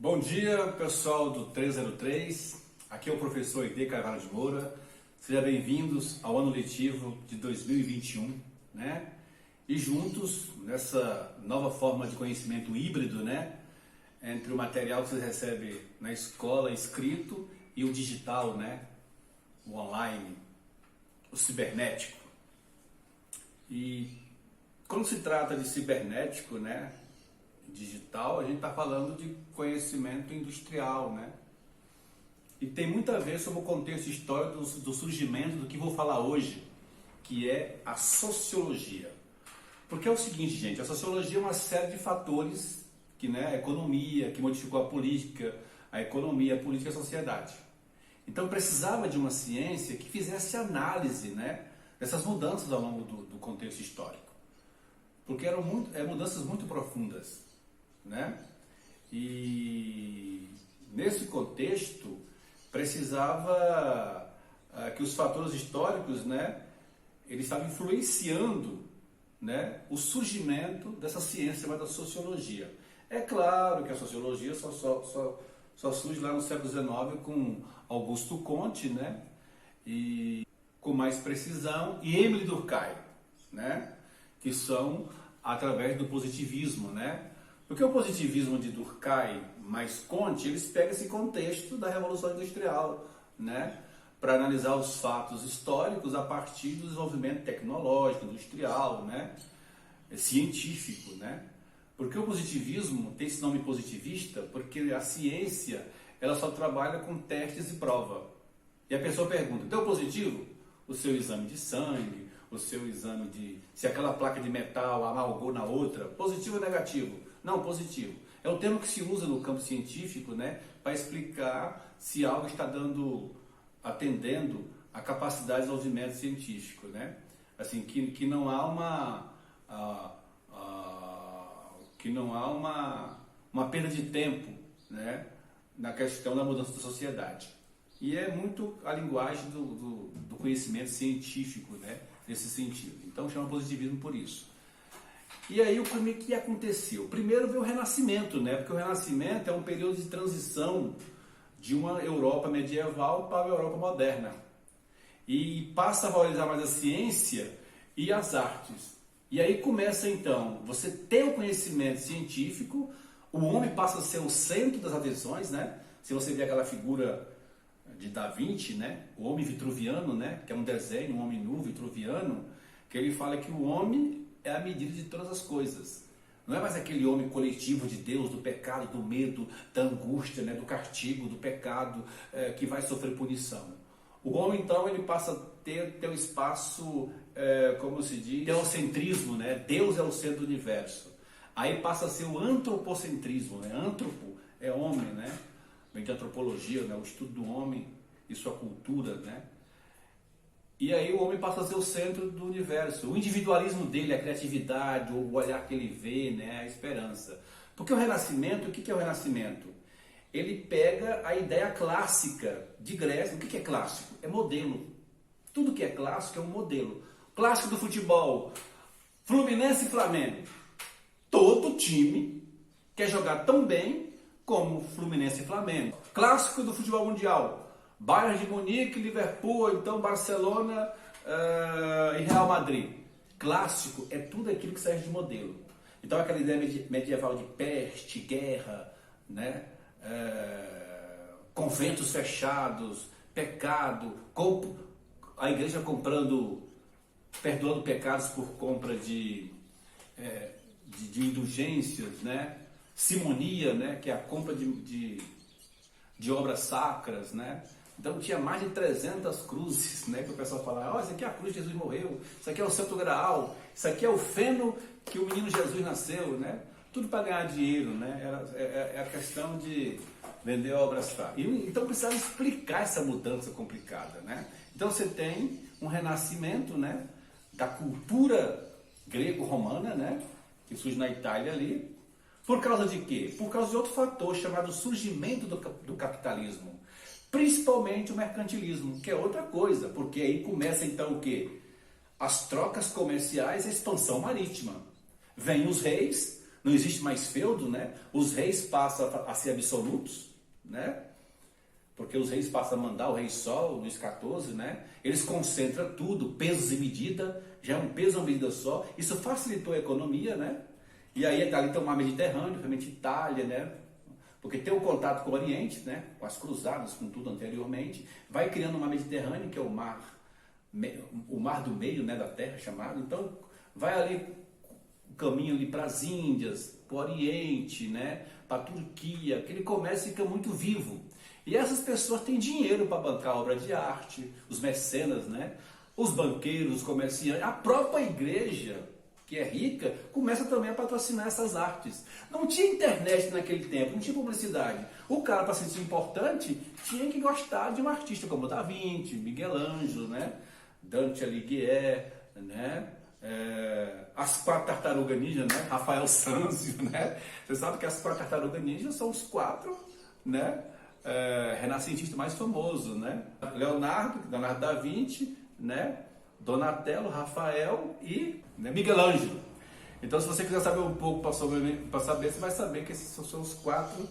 Bom dia, pessoal do 303. Aqui é o professor Ide Carvalho de Moura. Sejam bem-vindos ao ano letivo de 2021, né? E juntos, nessa nova forma de conhecimento híbrido, né? Entre o material que você recebe na escola escrito e o digital, né? O online, o cibernético. E quando se trata de cibernético, né? Digital, a gente está falando de conhecimento industrial, né? E tem muito a ver sobre o contexto histórico do surgimento do que vou falar hoje, que é a sociologia. Porque é o seguinte, gente, a sociologia é uma série de fatores que, né, a economia, que modificou a política, a economia, a política e a sociedade. Então precisava de uma ciência que fizesse análise, né, dessas mudanças ao longo do contexto histórico. Porque eram mudanças muito profundas, né? E nesse contexto precisava que os fatores históricos, né, eles estavam influenciando, né, o surgimento dessa ciência chamada sociologia. É claro que a sociologia só surge lá no século XIX com Augusto Comte, né, e com mais precisão, e Émile Durkheim, né, que são através do positivismo, né? Porque o positivismo de Durkheim mais Comte, eles pegam esse contexto da Revolução Industrial, né? Para analisar os fatos históricos a partir do desenvolvimento tecnológico, industrial, né? Científico, né? Porque o positivismo tem esse nome positivista porque a ciência ela só trabalha com testes e prova. E a pessoa pergunta, deu positivo? O seu exame de sangue, o seu exame de... se aquela placa de metal amalgou na outra, positivo ou negativo? Não, positivo. É um termo que se usa no campo científico, né, para explicar se algo está atendendo a capacidade de desenvolvimento científico, né? Assim, que não há uma perda de tempo, né, na questão da mudança da sociedade. E é muito a linguagem do conhecimento científico, né, nesse sentido. Então chama positivismo por isso. E aí o que aconteceu? Primeiro veio o Renascimento, né, porque o Renascimento é um período de transição de uma Europa medieval para a Europa moderna. E passa a valorizar mais a ciência e as artes. E aí começa então, você tem o conhecimento científico, o homem passa a ser o centro das atenções, né? Se você vê aquela figura de Da Vinci, né? O homem vitruviano, né? Que é um desenho, um homem nu vitruviano, que ele fala que o homem é a medida de todas as coisas. Não é mais aquele homem coletivo de Deus, do pecado, do medo, da angústia, né? Do castigo, do pecado, que vai sofrer punição. O homem, então, ele passa a ter um espaço, como se diz, teocentrismo, né? Deus é o centro do universo. Aí passa a ser o antropocentrismo, né? Antropo é homem, né? Vem de antropologia, né? O estudo do homem e sua cultura, né? E aí o homem passa a ser o centro do universo. O individualismo dele, a criatividade, o olhar que ele vê, né? A esperança. Porque o Renascimento, o que é o Renascimento? Ele pega a ideia clássica de Grécia. O que é clássico? É modelo. Tudo que é clássico é um modelo. Clássico do futebol, Fluminense e Flamengo. Todo time quer jogar tão bem como Fluminense e Flamengo. Clássico do futebol mundial, Bayern de Munique, Liverpool, então Barcelona e Real Madrid. Clássico é tudo aquilo que serve de modelo. Então aquela ideia medieval de peste, guerra, né? Conventos fechados, pecado, a igreja perdoando pecados por compra de indulgências, né? Simonia, né? Que é a compra de obras sacras, né? Então tinha mais de 300 cruzes, né? Que o pessoal falava, isso aqui é a cruz que Jesus morreu, isso aqui é o Santo Graal, isso aqui é o feno que o menino Jesus nasceu, né? Tudo para ganhar dinheiro, né? É a questão de vender obras sacras. Então precisava explicar essa mudança complicada, né? Então você tem um renascimento, né? Da cultura grego-romana, né? Que surge na Itália ali. Por causa de quê? Por causa de outro fator chamado surgimento do capitalismo. Principalmente o mercantilismo, que é outra coisa, porque aí começa então o quê? As trocas comerciais e a expansão marítima. Vêm os reis, não existe mais feudo, né? Os reis passam a ser absolutos, né? Porque os reis passam a mandar, o rei Sol, Luís XIV, né? Eles concentram tudo, pesos e medida, já é um peso, uma medida só. Isso facilitou a economia, né? E aí ali tem o mar Mediterrâneo, realmente Itália, né? Porque tem o contato com o Oriente, né? Com as cruzadas, com tudo anteriormente, vai criando o mar Mediterrâneo, que é o mar do meio, né? Da Terra chamado. Então vai ali o caminho ali para as Índias, para o Oriente, né? Para a Turquia, aquele comércio fica muito vivo. E essas pessoas têm dinheiro para bancar a obra de arte, os mecenas, né? Os banqueiros, os comerciantes, a própria igreja, que é rica, começa também a patrocinar essas artes. Não tinha internet naquele tempo, não tinha publicidade. O cara, para se sentir importante, tinha que gostar de um artista como Da Vinci, Miguel Ângelo, né? Dante Alighieri, né? As 4 tartarugas ninja, né? Rafael Sanzio, né? Você sabe que as 4 tartarugas ninja são os 4, né? Renascentista mais famoso, né? Leonardo da Vinci, né? Donatello, Rafael e, né, Miguel Ângelo. Então, se você quiser saber um pouco para saber, você vai saber que esses são os 4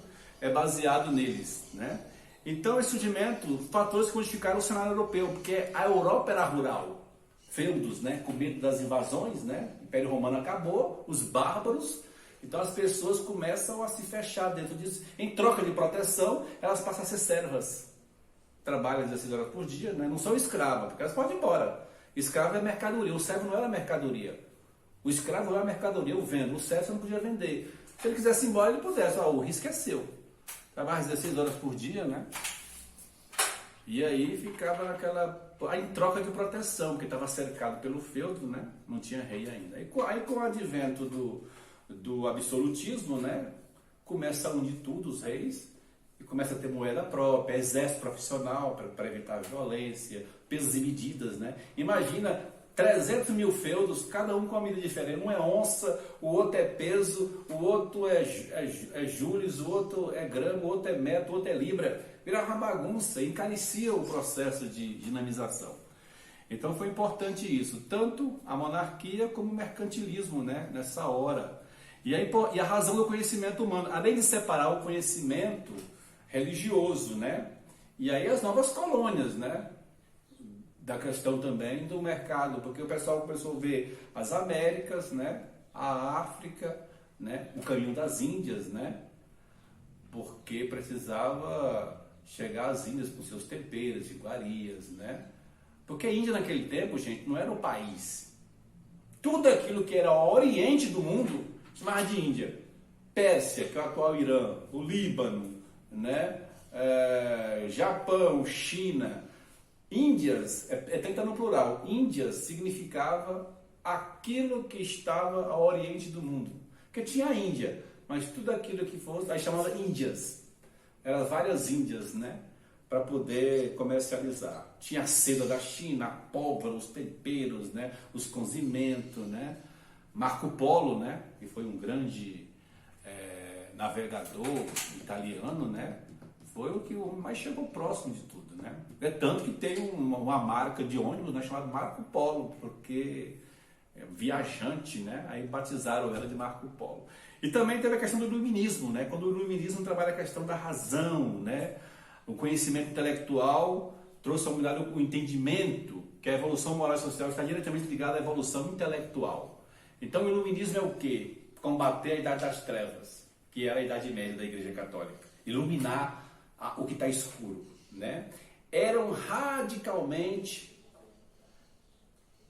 baseado neles, né? Então, esse surgimento, fatores que modificaram o cenário europeu, porque a Europa era rural, feudos, né? Com medo das invasões, né? O Império Romano acabou, os bárbaros. Então as pessoas começam a se fechar dentro disso. Em troca de proteção, elas passam a ser servas. Trabalham 16 horas por dia, né? Não são escravas, porque elas podem ir embora. Escravo é mercadoria, o servo não era mercadoria. O escravo era mercadoria, eu vendo. O servo você não podia vender. Se ele quisesse ir embora, ele pudesse. O risco é seu. Trabalha 16 horas por dia, né? E aí ficava naquela... em troca de proteção, porque estava cercado pelo feudo, né? Não tinha rei ainda. Aí com o advento do absolutismo, né? Começa a unir tudo, os reis, e começa a ter moeda própria, exército profissional para evitar violência, pesos e medidas, né? Imagina 300 mil feudos, cada um com uma medida diferente. Um é onça, o outro é peso, o outro é júlios, o outro é grama, o outro é metro, o outro é libra. Virava uma bagunça, encarecia o processo de dinamização. Então foi importante isso, tanto a monarquia como o mercantilismo, né? Nessa hora. E a razão do conhecimento humano, além de separar o conhecimento religioso, né? E aí as novas colônias, né? Da questão também do mercado, porque o pessoal começou a ver as Américas, né? A África, né? O caminho das Índias, né? Porque precisava chegar às Índias com seus temperos, iguarias, né? Porque a Índia naquele tempo, gente, não era o país. Tudo aquilo que era o oriente do mundo chamava de Índia. Pérsia, que é o atual Irã, o Líbano, né? Japão, China. Índias, tem que estar no plural, Índias significava aquilo que estava ao oriente do mundo. Porque tinha a Índia, mas tudo aquilo que fosse, aí chamava Índias. Eram várias Índias, né? Para poder comercializar. Tinha a seda da China, a pólvora, os temperos, né? Os condimentos, né? Marco Polo, né? Que foi um grande navegador italiano, né? Foi o que mais chegou próximo de tudo, né? É tanto que tem uma marca de ônibus, né, chamada Marco Polo, porque viajante, né? Aí batizaram ela de Marco Polo. E também teve a questão do iluminismo, né? Quando o iluminismo trabalha a questão da razão, né? O conhecimento intelectual trouxe à humanidade o entendimento que a evolução moral e social está diretamente ligada à evolução intelectual. Então o iluminismo é o quê? Combater a idade das trevas, que era a idade média da Igreja Católica. Iluminar o que está escuro, né? Eram radicalmente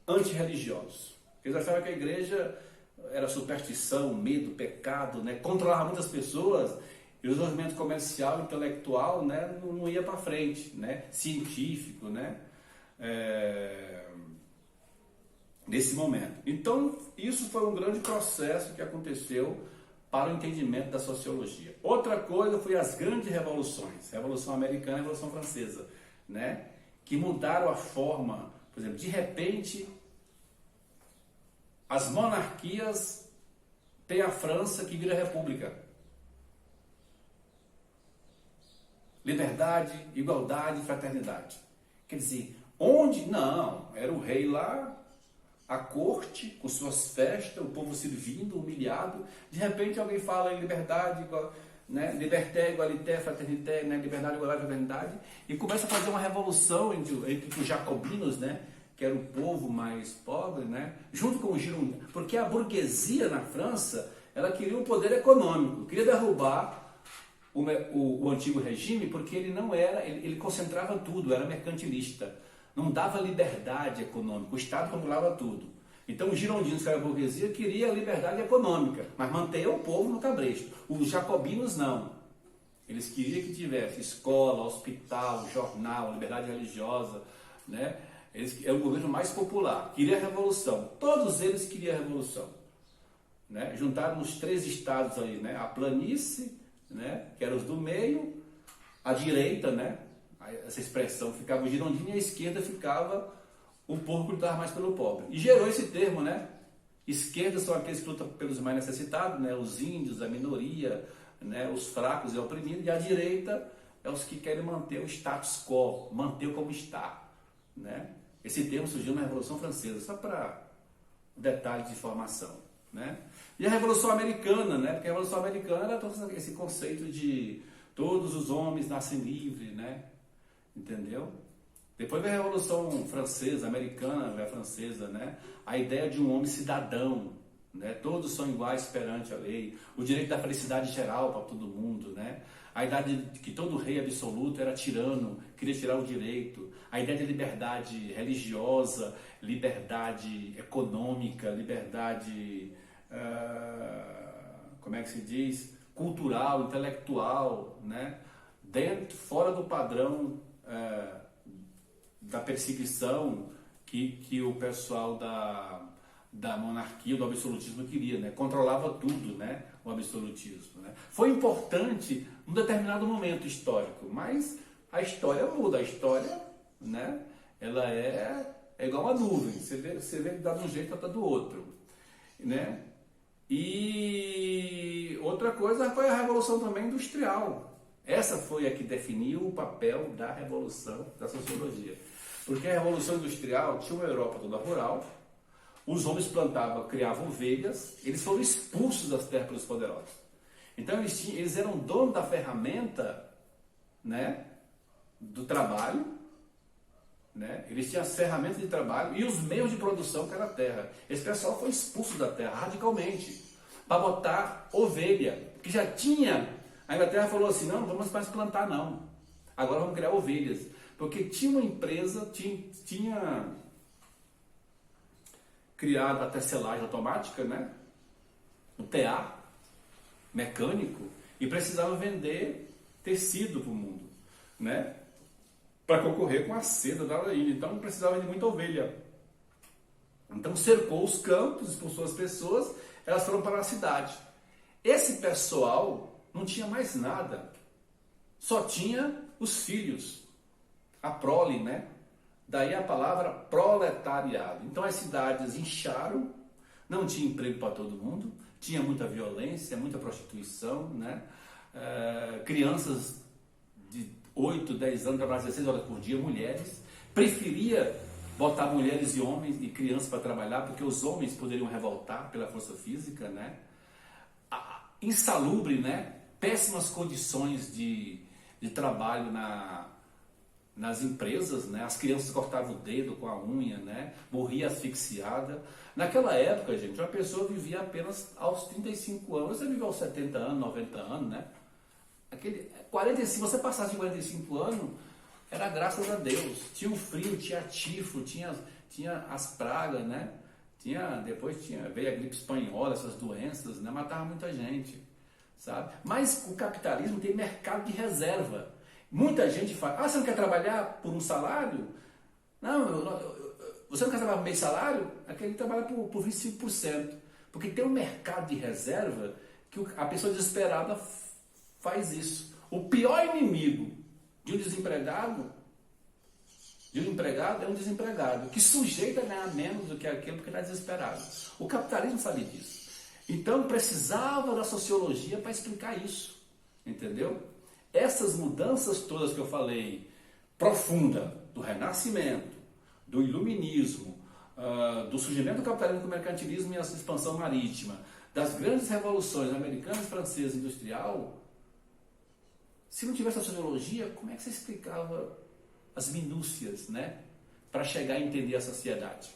antirreligiosos. Eles achavam que a igreja era superstição, medo, pecado, né? Controlava muitas pessoas e o desenvolvimento comercial, intelectual, né? não ia para frente, né? Científico, né? Nesse momento. Então, isso foi um grande processo que aconteceu para o entendimento da sociologia. Outra coisa foi as grandes revoluções, Revolução Americana e Revolução Francesa, né? Que mudaram a forma, por exemplo, de repente, as monarquias têm a França que vira república. Liberdade, igualdade, fraternidade. Quer dizer, onde? Não, era o rei lá, a corte, com suas festas, o povo servindo, humilhado. De repente alguém fala em liberdade, né? Liberté, égalité, fraternité, né? Liberdade, igualdade, fraternidade, e começa a fazer uma revolução entre os jacobinos, né? Que era o povo mais pobre, né? Junto com os girondinos, porque a burguesia na França, ela queria um poder econômico, queria derrubar o antigo regime, porque ele não era, ele concentrava tudo, era mercantilista, não dava liberdade econômica, o Estado controlava tudo. Então os girondinos, que era a burguesia, queria a liberdade econômica, mas manter o povo no cabresto. Os jacobinos não. Eles queriam que tivesse escola, hospital, jornal, liberdade religiosa, né? Eles eram o governo mais popular, queria a revolução. Todos eles queriam a revolução, né? Juntaram os 3 estados aí, né? A planície, né? Que eram os do meio, a direita, né? Essa expressão, ficava o girondino, e a esquerda ficava o povo que lutava mais pelo pobre. E gerou esse termo, né? Esquerda são aqueles que lutam pelos mais necessitados, né? Os índios, a minoria, né? Os fracos e oprimidos. E a direita é os que querem manter o status quo, manter como está, né? Esse termo surgiu na Revolução Francesa, só para detalhe de informação, né? E a Revolução Americana, né? Porque a Revolução Americana era todo esse conceito de todos os homens nascem livres, né? Entendeu? Depois veio a Revolução Francesa, Americana, veio a Francesa, né? A ideia de um homem cidadão, né? Todos são iguais perante a lei, o direito da felicidade geral para todo mundo, né? A ideia de que todo rei absoluto era tirano, queria tirar o direito, a ideia de liberdade religiosa, liberdade econômica, liberdade, como é que se diz? Cultural, intelectual, né? Fora do padrão da perseguição que o pessoal da monarquia, do absolutismo queria, né? Controlava tudo, né? O absolutismo, né? Foi importante num determinado momento histórico, mas a história muda, a história, né? Ela é igual uma nuvem, você vê que dá de um jeito, outra do outro, né? E outra coisa foi a Revolução também Industrial. Essa foi a que definiu o papel da revolução da sociologia. Porque a Revolução Industrial tinha uma Europa toda rural, os homens plantavam, criavam ovelhas, eles foram expulsos das terras pelos poderosos. Então eles eram donos da ferramenta, né, do trabalho, né? Eles tinham as ferramentas de trabalho e os meios de produção que era a terra. Esse pessoal foi expulso da terra radicalmente para botar ovelha, que já tinha. A Inglaterra falou assim, não vamos mais plantar não, agora vamos criar ovelhas, porque tinha uma empresa, tinha criado a tecelagem automática, né? O TA mecânico, e precisava vender tecido para o mundo, né? Para concorrer com a seda da Laína, então precisava vender muita ovelha. Então cercou os campos, expulsou as pessoas, elas foram para a cidade. Esse pessoal não tinha mais nada, só tinha os filhos, a prole, né? Daí a palavra proletariado. Então as cidades incharam, não tinha emprego para todo mundo, tinha muita violência, muita prostituição, né? Crianças de 8, 10 anos trabalhavam 16 horas por dia, mulheres, preferia botar mulheres e homens e crianças para trabalhar, porque os homens poderiam revoltar pela força física, né? Insalubre, né? Péssimas condições de trabalho nas empresas, né? As crianças cortavam o dedo com a unha, né? Morria asfixiada. Naquela época, gente, uma pessoa vivia apenas aos 35 anos, você vivia aos 70 anos, 90 anos, né? 45, você passasse de 45 anos, era graças a Deus. Tinha o frio, tinha tifo, tinha as pragas, né? Depois veio a gripe espanhola, essas doenças, né? Matava muita gente, sabe? Mas o capitalismo tem mercado de reserva. Muita gente fala, você não quer trabalhar por um salário? Não, você não quer trabalhar por meio salário? Aquele trabalha por 25%. Porque tem um mercado de reserva que a pessoa desesperada faz isso. O pior inimigo de um desempregado, é um desempregado, que sujeita a ganhar menos do que aquele porque está desesperado. O capitalismo sabe disso. Então precisava da sociologia para explicar isso. Entendeu? Essas mudanças todas que eu falei, profunda, do Renascimento, do Iluminismo, do surgimento do capitalismo com o mercantilismo e a expansão marítima, das grandes revoluções americana, francesa e industrial, se não tivesse a sociologia, como é que você explicava as minúcias, né, para chegar a entender a sociedade?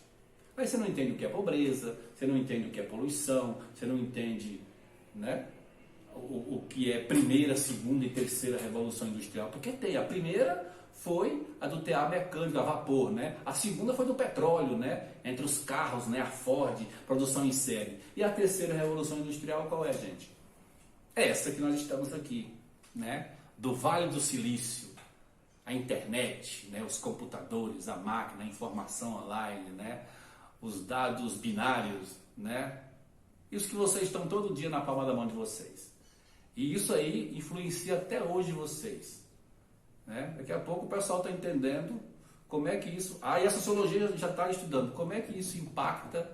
Aí você não entende o que é pobreza, você não entende o que é poluição, você não entende, né, o que é primeira, segunda e terceira revolução industrial, porque tem a primeira foi a do tear mecânico, a vapor, né? A segunda foi do petróleo, né? Entre os carros, né? A Ford, produção em série. E a terceira revolução industrial qual é, gente? É essa que nós estamos aqui, né? Do Vale do Silício, a internet, né? Os computadores, a máquina, a informação online, né? Os dados binários, né? Isso que vocês estão todo dia na palma da mão de vocês. E isso aí influencia até hoje vocês. Né? Daqui a pouco o pessoal está entendendo como é que isso... e a sociologia já está estudando como é que isso impacta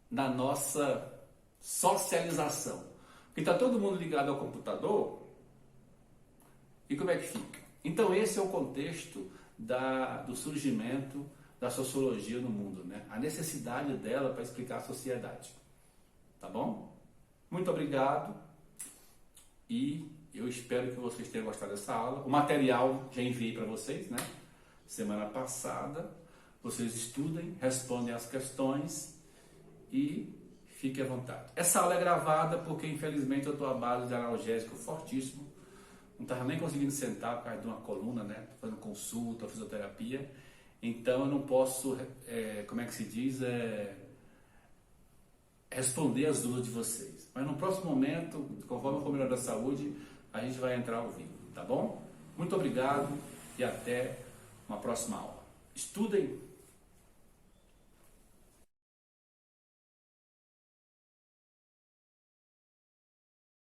na nossa socialização. Porque está todo mundo ligado ao computador e como é que fica? Então esse é o contexto do surgimento da sociologia no mundo, né? A necessidade dela para explicar a sociedade. Tá bom? Muito obrigado e eu espero que vocês tenham gostado dessa aula. O material já enviei para vocês, né? Semana passada. Vocês estudem, respondem as questões e fiquem à vontade. Essa aula é gravada porque, infelizmente, eu estou à base de analgésico fortíssimo. Não estava nem conseguindo sentar por causa de uma coluna, né? Estou fazendo consulta, fisioterapia. Então, eu não posso, como é que se diz? Responder as dúvidas de vocês. Mas no próximo momento, conforme eu for melhor da saúde, a gente vai entrar ao vivo, tá bom? Muito obrigado e até uma próxima aula. Estudem